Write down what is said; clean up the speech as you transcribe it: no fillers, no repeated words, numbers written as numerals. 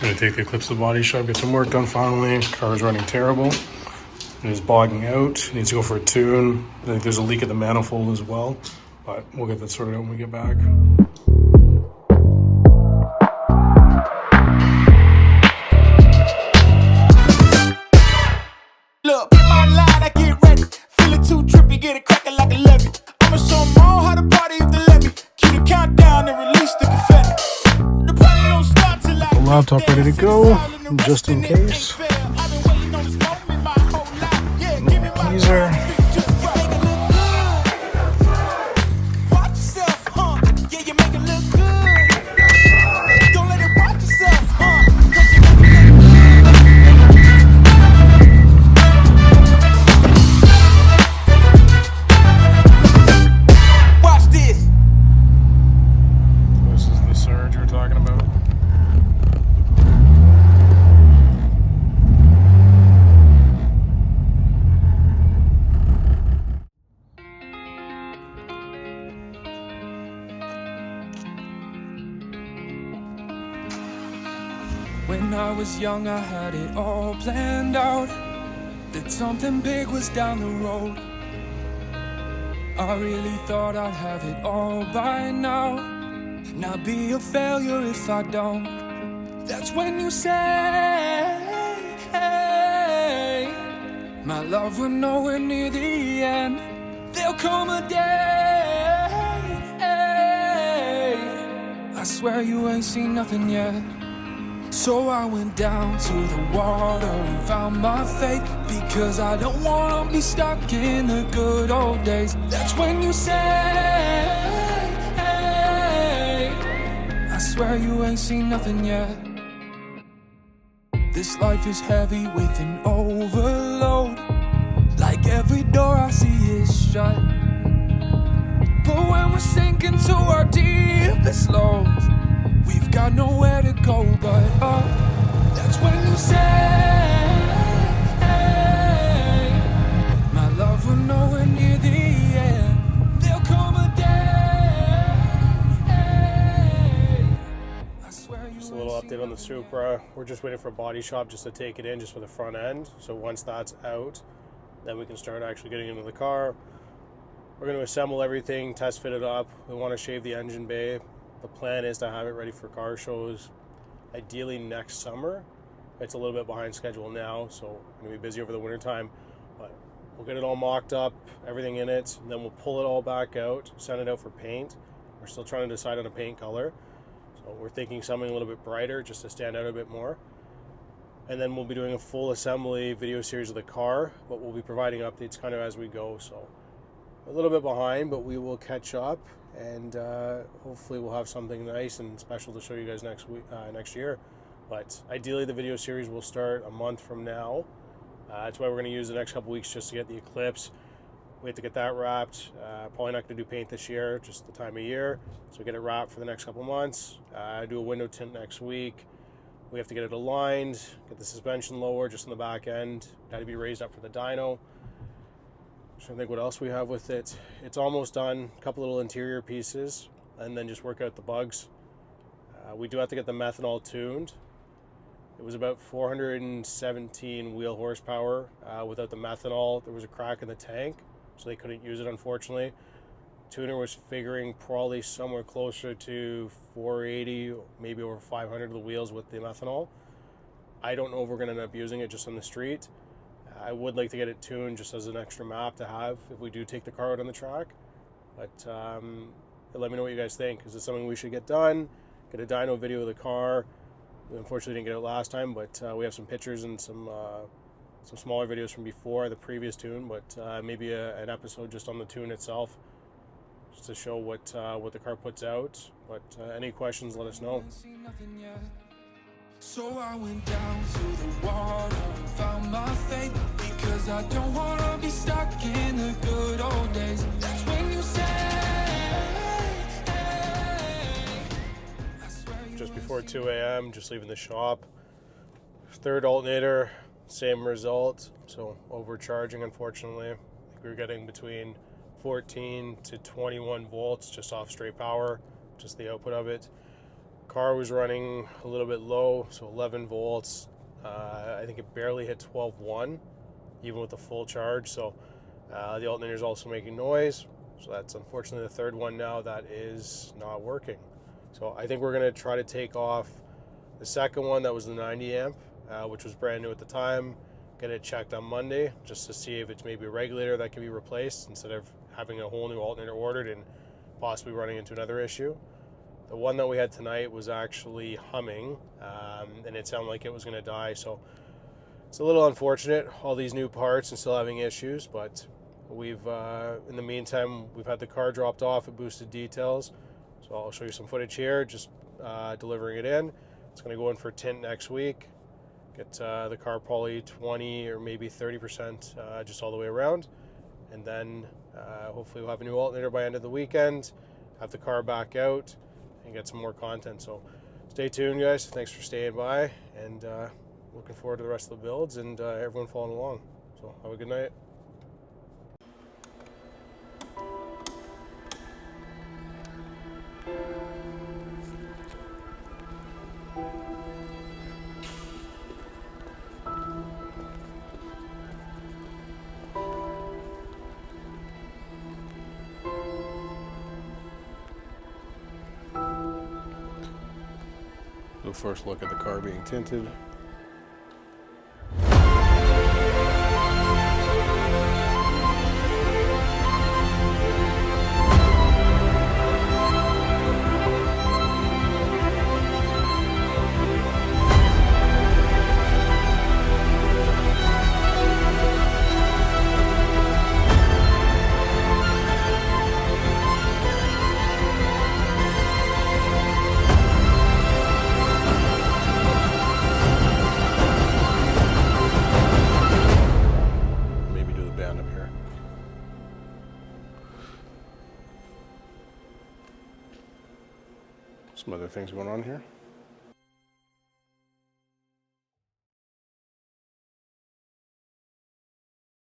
Gonna take the Eclipse to the body shop, get some work done finally. Car's running terrible. It is bogging out. Needs to go for a tune. I think there's a leak at the manifold as well, but we'll get that sorted out when we get back. Look, in my line, I get ready. Feeling too trippy, get it cracking like a levy. I'ma show them all how to party if they let me. Keep the countdown and release the confetti. The party don't start till I The laptop ready to go, just in case. I've been waiting on this moment my whole life. Yeah, give me my Teaser. just right. Make it look good. Watch yourself, huh? Yeah, you make it look good. Don't let it watch yourself, huh? 'Cause you make it look good. Watch this. This is the surge you were talking about. When I was young, I had it all planned out, that something big was down the road. I really thought I'd have it all by now, not be a failure if I don't. That's when you say, hey, my love, we're nowhere near the end. There'll come a day, I swear you ain't seen nothing yet. So I went down to the water and found my faith, because I don't wanna be stuck in the good old days. That's when you say, hey, I swear you ain't seen nothing yet. This life is heavy with an overload, like every door I see is shut. But when we're sinking to our deepest lows, we've got nowhere to go but up. That's when you say, hey, my love, we're nowhere near the end. There'll come a day, I swear you. Just a little update on the Supra. We're just waiting for a body shop just to take it in, just for the front end. So once that's out, then we can start actually getting into the car. We're going to assemble everything, test fit it up. We want to shave the engine bay. The plan is to have it ready for car shows ideally next summer. It's a little bit behind schedule now, so I'm going to be busy over the winter time, but we'll get it all mocked up, everything in it, and then we'll pull it all back out, send it out for paint. We're still trying to decide on a paint color, so we're thinking something a little bit brighter just to stand out a bit more. And then we'll be doing a full assembly video series of the car, but we'll be providing updates kind of as we go. So a little bit behind, but we will catch up, and hopefully we'll have something nice and special to show you guys next year. But ideally the video series will start a month from now. That's why we're going to use the next couple weeks just to get the Eclipse. We have to get that wrapped. Probably not going to do paint this year, just the time of year. So get it wrapped for the next couple months. Do a window tint next week. We have to get it aligned, get the suspension lower just in the back end. Got to be raised up for the dyno. Trying to think what else we have with it. It's almost done. A couple little interior pieces, and then just work out the bugs. We do have to get the methanol tuned. It was about 417 wheel horsepower. Without the methanol, there was a crack in the tank, so they couldn't use it, unfortunately. Tuner was figuring probably somewhere closer to 480, maybe over 500 of the wheels with the methanol. I don't know if we're going to end up using it just on the street. I would like to get it tuned just as an extra map to have if we do take the car out on the track. But let me know what you guys think. Is this something we should get done? Get a dyno video of the car. We unfortunately didn't get it last time, but we have some pictures and some smaller videos from before the previous tune, but maybe an episode just on the tune itself, just to show what the car puts out. But any questions, let us know. So I went down to the water and found my faith, because I don't wanna be stuck in the good old days. That's when you say, Just before 2 a.m., just leaving the shop. Third alternator, same result. So overcharging, unfortunately. I think we were getting between 14 to 21 volts just off straight power, just the output of it. car was running a little bit low, so 11 volts. I think it barely hit 12.1, even with the full charge. So the alternator is also making noise. So that's unfortunately the third one now that is not working. So I think we're going to try to take off the second one that was the 90 amp, which was brand new at the time. Get it checked on Monday just to see if it's maybe a regulator that can be replaced instead of having a whole new alternator ordered and possibly running into another issue. The one that we had tonight was actually humming, and it sounded like it was going to die. So it's a little unfortunate, all these new parts and still having issues, but we've, in the meantime, we've had the car dropped off at Boosted Details. So I'll show you some footage here, just delivering it in. It's going to go in for tint next week. Get the car probably 20 or maybe 30% just all the way around. And then hopefully we'll have a new alternator by end of the weekend, have the car back out, and get some more content. So stay tuned, guys. Thanks for staying by, and looking forward to the rest of the builds and everyone following along. So have a good night. So first look at the car being tinted. Some other things going on here.